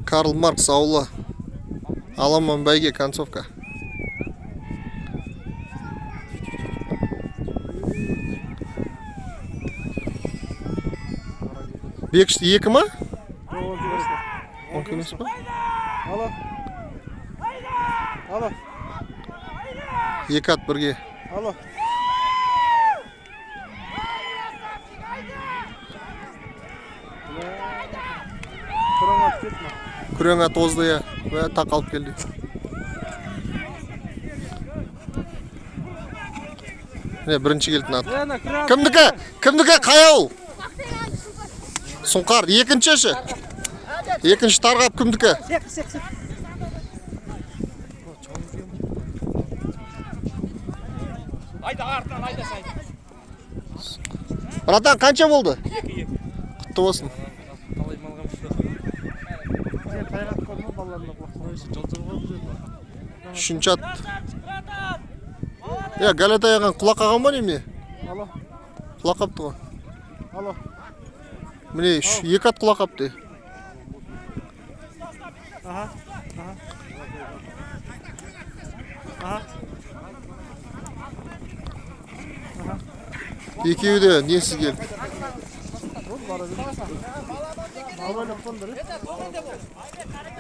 Карл Маркс аула. Аламан бәйге концовка. Бекішті екі ма? Он кемес па? Ало. Ало. Екі ат бірге. Ало. Күрең ат озды я. Тақалып келді. Бірінші келдің ат. Кімдікі? Кімдікі? Қаяу? Сұңқар. Екінші. Екінші тарғап кімдікі? Братан, қанша болды? Құтты болсын. Үшінші ат. Галет аяған құлақ қаған ба неме? Құлақ қапты ғой. Міне, екі ат құлақ қапты. Екеуі де несіз келді.